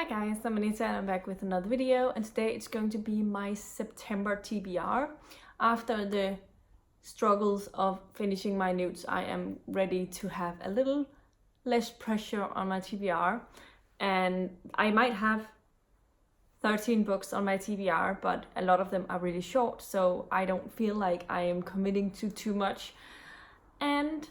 guys, I'm Anita and I'm back with another video, and today it's going to be my September TBR. After the struggles of finishing my NEWTS, I am ready to have a little less pressure on my TBR, and I might have 13 books on my TBR, but a lot of them are really short, so I don't feel like I am committing to too much, and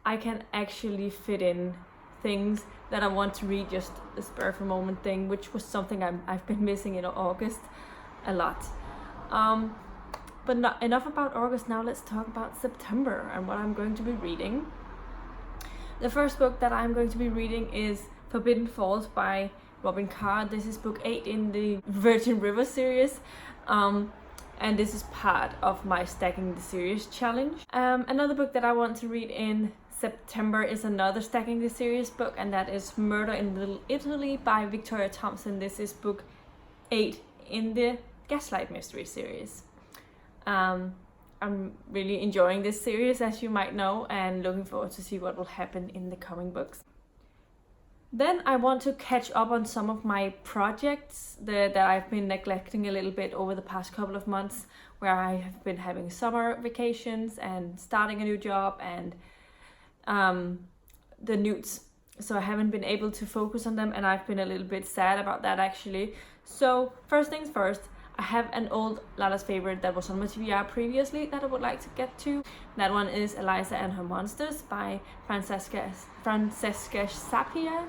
I can actually fit in things that I want to read, just the spur of a moment thing, which was something I've been missing in August a lot. But not enough about August, now let's talk about September and what I'm going to be reading. The first book that I'm going to be reading is Forbidden Falls by Robyn Carr. This is book 8 in the Virgin River series, and this is part of my Stacking the Series challenge. Another book that I want to read in September is another Stacking the Series book, and that is Murder in Little Italy by Victoria Thompson. This is book 8 in the Gaslight Mystery series. I'm really enjoying this series, as you might know, and looking forward to see what will happen in the coming books. Then I want to catch up on some of my projects that I've been neglecting a little bit over the past couple of months, where I have been having summer vacations and starting a new job and the NEWTS, so I haven't been able to focus on them, and I've been a little bit sad about that actually. So first things first, I have an old Lala's favorite that was on my TBR previously that I would like to get to. That one is Eliza and Her Monsters by Francesca Zappia.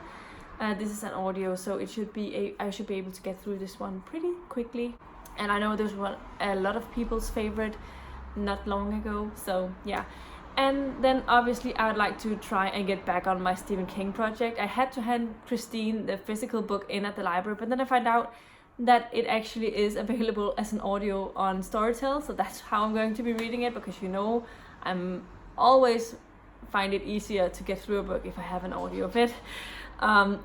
This is an audio, so it should be I should be able to get through this one pretty quickly, and I know this was a lot of people's favorite not long ago, so yeah. And then obviously I would like to try and get back on my Stephen King project. I had to hand Christine the physical book in at the library, but then I found out that it actually is available as an audio on Storytel, so that's how I'm going to be reading it, because you know I'm always find it easier to get through a book if I have an audio of it,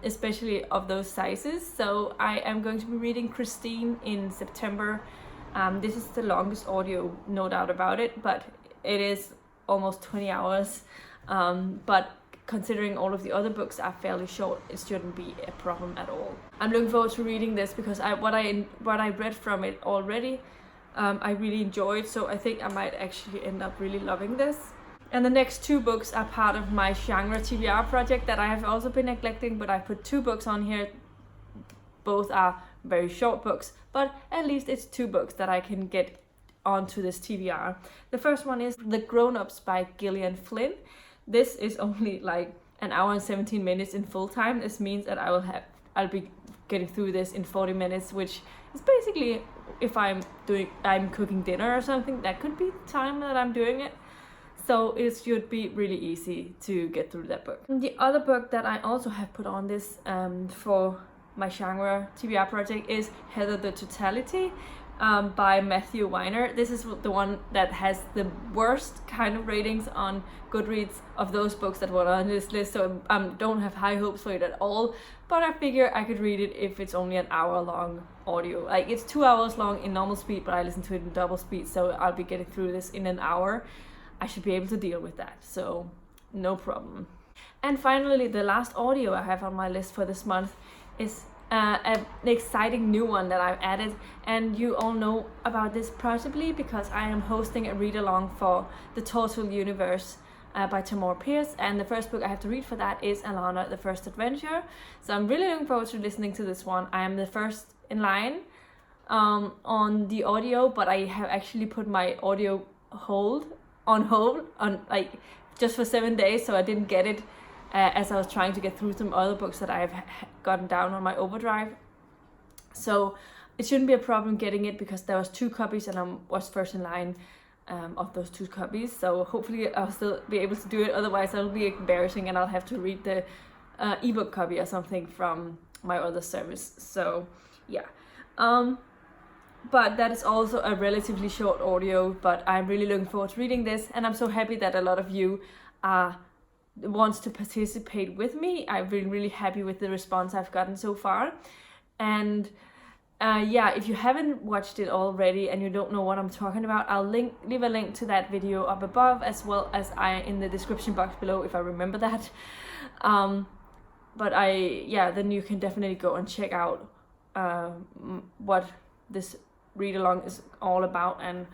especially of those sizes. So I am going to be reading Christine in September. This is the longest audio, no doubt about it, but it is almost 20 hours, but considering all of the other books are fairly short, it shouldn't be a problem at all. I'm looking forward to reading this because what I read from it already, I really enjoyed, so I think I might actually end up really loving this. And the next two books are part of my genre TBR project that I have also been neglecting, but I put 2 books on here. Both are very short books, but at least it's 2 books that I can get onto this TBR. The first one is The Grownups by Gillian Flynn. This is only like an hour and 17 minutes in full time. This means that I'll be getting through this in 40 minutes, which is basically if I'm cooking dinner or something, that could be the time that I'm doing it. So it should be really easy to get through that book. The other book that I also have put on this for my genre TBR project is Heather the Totality by Weiner. This is the one that has the worst kind of ratings on Goodreads of those books that were on this list, so I don't have high hopes for it at all, but I figure I could read it if it's only an hour long audio. Like, it's 2 hours long in normal speed, but I listen to it in double speed, so I'll be getting through this in an hour. I should be able to deal with that, so no problem. And finally, the last audio I have on my list for this month is an exciting new one that I've added, and you all know about this possibly because I am hosting a read-along for The Total Universe by Tamora, and the first book I have to read for that is Alanna, The First Adventure. So I'm really looking forward to listening to this one. I am the first in line on the audio, but I have actually put my audio on hold like just for 7 days, so I didn't get it as I was trying to get through some other books that I've gotten down on my overdrive. So it shouldn't be a problem getting it because there was 2 copies and I was first in line of those 2 copies. So hopefully I'll still be able to do it, otherwise it'll be embarrassing and I'll have to read the ebook copy or something from my other service. So yeah. But that is also a relatively short audio, but I'm really looking forward to reading this, and I'm so happy that a lot of you wants to participate with me. I've been really happy with the response I've gotten so far. And yeah, if you haven't watched it already and you don't know what I'm talking about, I'll leave a link to that video up above, as well as in the description box below if I remember that. but then you can definitely go and check out what this read along is all about and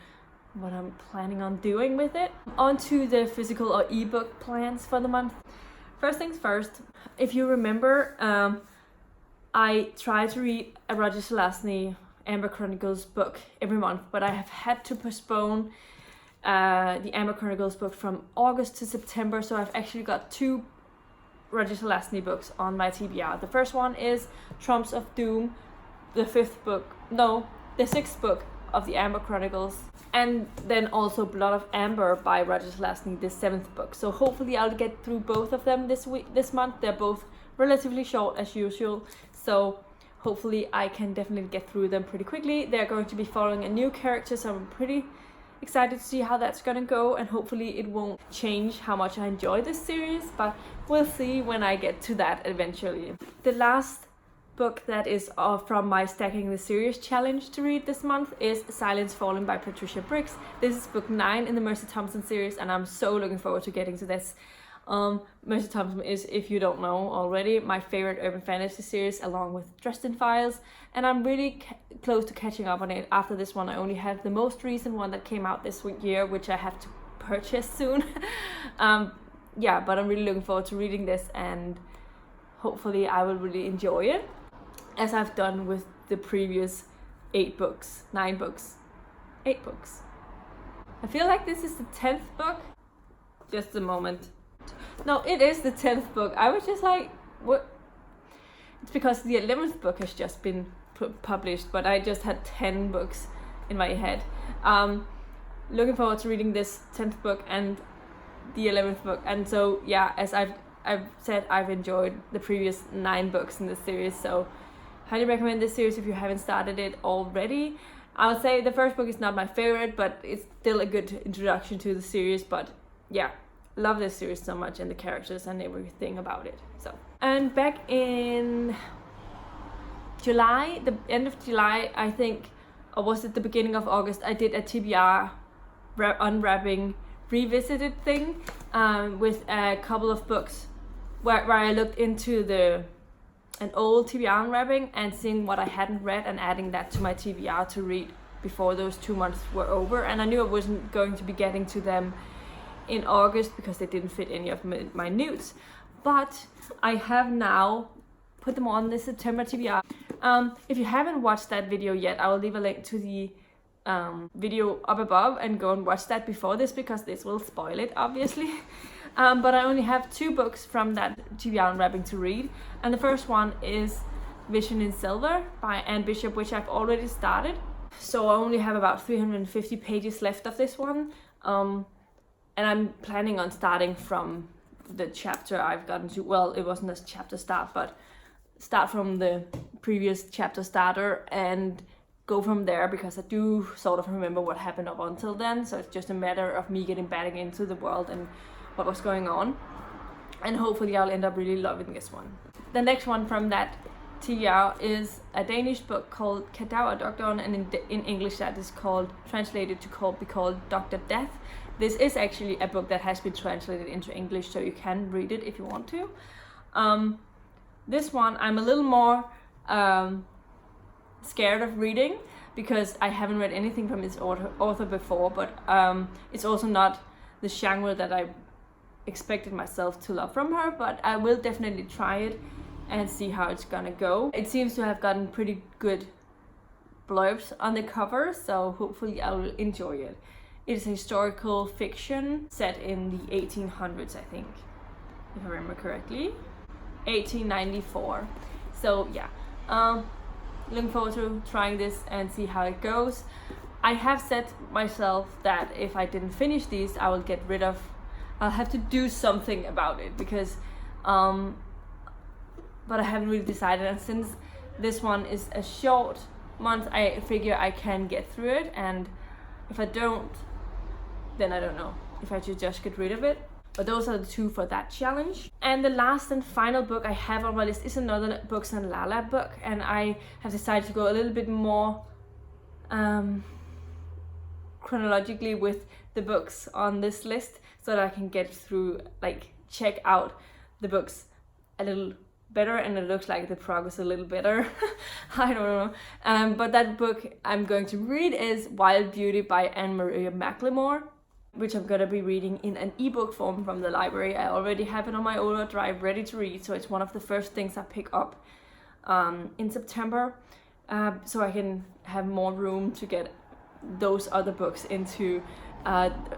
what I'm planning on doing with it. On to the physical or ebook plans for the month. First things first, if you remember, I try to read a Roger Zelazny Amber Chronicles book every month, but I have had to postpone the Amber Chronicles book from August to September, so I've actually got 2 Roger Zelazny books on my TBR. The first one is Trumps of Doom, the 6th book of the Amber Chronicles, and then also Blood of Amber by Roger Zelazny, the 7th book. So hopefully I'll get through both of them this month. They're both relatively short as usual, so hopefully I can definitely get through them pretty quickly. They're going to be following a new character, so I'm pretty excited to see how that's gonna go, and hopefully it won't change how much I enjoy this series, but we'll see when I get to that eventually. The last book that is from my Stacking the Series challenge to read this month is Silence Falling by Patricia Briggs. This is book 9 in the Mercy Thompson series, and I'm so looking forward to getting to this. Mercy Thompson is, if you don't know already, my favorite urban fantasy series along with Dresden Files, and I'm really close to catching up on it. After this one I only have the most recent one that came out this year, which I have to purchase soon. But I'm really looking forward to reading this, and hopefully I will really enjoy it, as I've done with the previous 8 books. I feel like this is the 10th book. Just a moment. No, it is the 10th book. I was just like, what? It's because the 11th book has just been published, but I just had 10 books in my head. Looking forward to reading this 10th book and the 11th book. And so, yeah, as I've said, I've enjoyed the previous 9 books in this series, so highly recommend this series if you haven't started it already. I would say the first book is not my favorite, but it's still a good introduction to the series. But yeah, love this series so much, and the characters and everything about it. So, and back in July, the end of July, I think, or was it the beginning of August, I did a TBR unwrapping revisited thing with a couple of books where I looked into an old TBR unwrapping and seeing what I hadn't read and adding that to my TBR to read before those 2 months were over. And I knew I wasn't going to be getting to them in August because they didn't fit any of my NEWTS, but I have now put them on the September TBR. If you haven't watched that video yet, I will leave a link to the video up above and go and watch that before this, because this will spoil it obviously. But I only have 2 books from that TBR unwrapping to read, and the first one is Vision in Silver by Anne Bishop, which I've already started, so I only have about 350 pages left of this one, and I'm planning on starting from the chapter I've gotten to. Well, it wasn't a chapter start, but start from the previous chapter starter and go from there, because I do sort of remember what happened up until then, so it's just a matter of me getting back into the world and what was going on, and hopefully I'll end up really loving this one. The next one from that TBR is a Danish book called Kadaverdoktoren, and in English that is translated to be called Dr. Death. This is actually a book that has been translated into English, so you can read it if you want to. This one I'm a little more scared of reading, because I haven't read anything from this author before, but it's also not the genre that I expected myself to love from her, but I will definitely try it and see how it's gonna go. It seems to have gotten pretty good blurbs on the cover, so hopefully I will enjoy it. It is historical fiction set in the 1800s, I think, if I remember correctly. 1894. So yeah, looking forward to trying this and see how it goes. I have set myself that if I didn't finish these, I'll have to do something about it, because but I haven't really decided, and since this one is a short month, I figure I can get through it, and if I don't, then I don't know if I should just get rid of it. But those are the 2 for that challenge. And the last and final book I have on my list is another Books and Lala book, and I have decided to go a little bit more chronologically with the books on this list, so that I can get through, check out the books a little better, and it looks like the progress a little better. I don't know. But that book I'm going to read is Wild Beauty by Anne-Marie McLemore, which I'm gonna be reading in an ebook form from the library. I already have it on my overdrive ready to read, so it's one of the first things I pick up in September, so I can have more room to get those other books into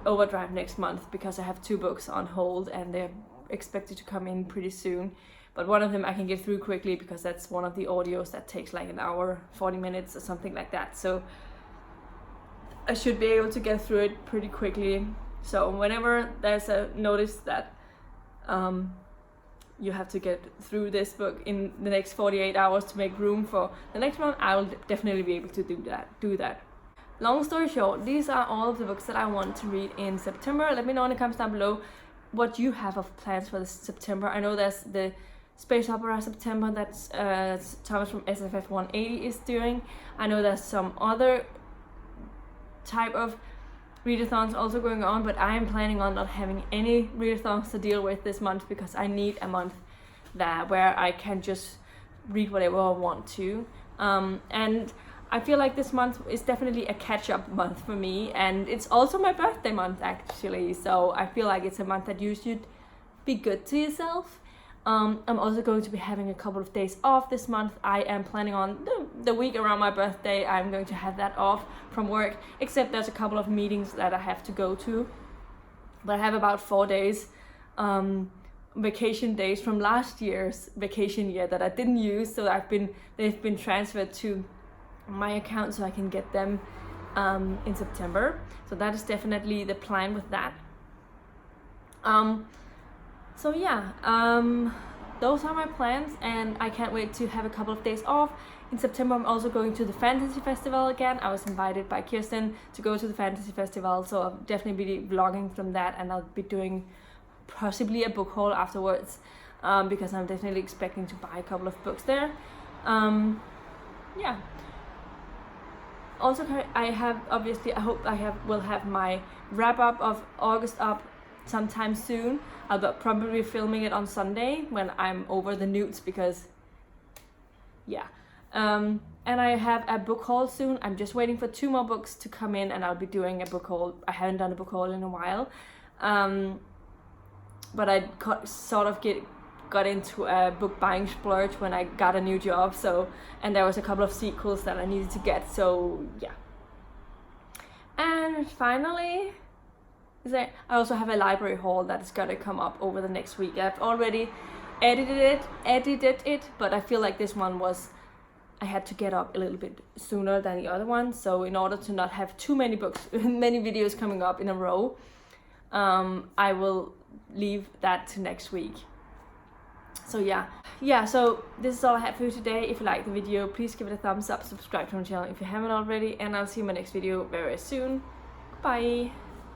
overdrive next month, because I have 2 books on hold and they're expected to come in pretty soon. But one of them I can get through quickly because that's one of the audios that takes like an hour, 40 minutes or something like that. So I should be able to get through it pretty quickly. So whenever there's a notice that you have to get through this book in the next 48 hours to make room for the next one, I will definitely be able to do that. Long story short, these are all of the books that I want to read in September. Let me know in the comments down below what you have of plans for this September. I know there's the Space Opera September that's Thomas from SFF 180 is doing. I know there's some other type of readathons also going on, but I am planning on not having any readathons to deal with this month, because I need a month where I can just read whatever I want to. And I feel like this month is definitely a catch-up month for me, and it's also my birthday month actually, so I feel like it's a month that you should be good to yourself. I'm also going to be having a couple of days off this month. I am planning on the week around my birthday, I'm going to have that off from work, except there's a couple of meetings that I have to go to. But I have about 4 days vacation days from last year's vacation year that I didn't use, so they've been transferred to my account so I can get them in September. So that is definitely the plan with that. So yeah, those are my plans, and I can't wait to have a couple of days off. In September I'm also going to the Fantasy Festival again. I was invited by Kirsten to go to the Fantasy Festival, so I'll definitely be vlogging from that, and I'll be doing possibly a book haul afterwards, because I'm definitely expecting to buy a couple of books there. Yeah. Also, I hope I will have my wrap up of August up sometime soon. I'll probably be filming it on Sunday when I'm over the NEWTS, because yeah. And I have a book haul soon. I'm just waiting for 2 more books to come in, and I'll be doing a book haul. I haven't done a book haul in a while, but I sort of got into a book buying splurge when I got a new job, and there was a couple of sequels that I needed to get, so yeah. And finally, I also have a library haul that is gonna come up over the next week. I've already edited it, but I feel like this one I had to get up a little bit sooner than the other one, so in order to not have too many many videos coming up in a row, I will leave that to next week. So yeah, so this is all I have for you today. If you like the video, please give it a thumbs up, subscribe to my channel if you haven't already, and I'll see you in my next video very soon. Bye.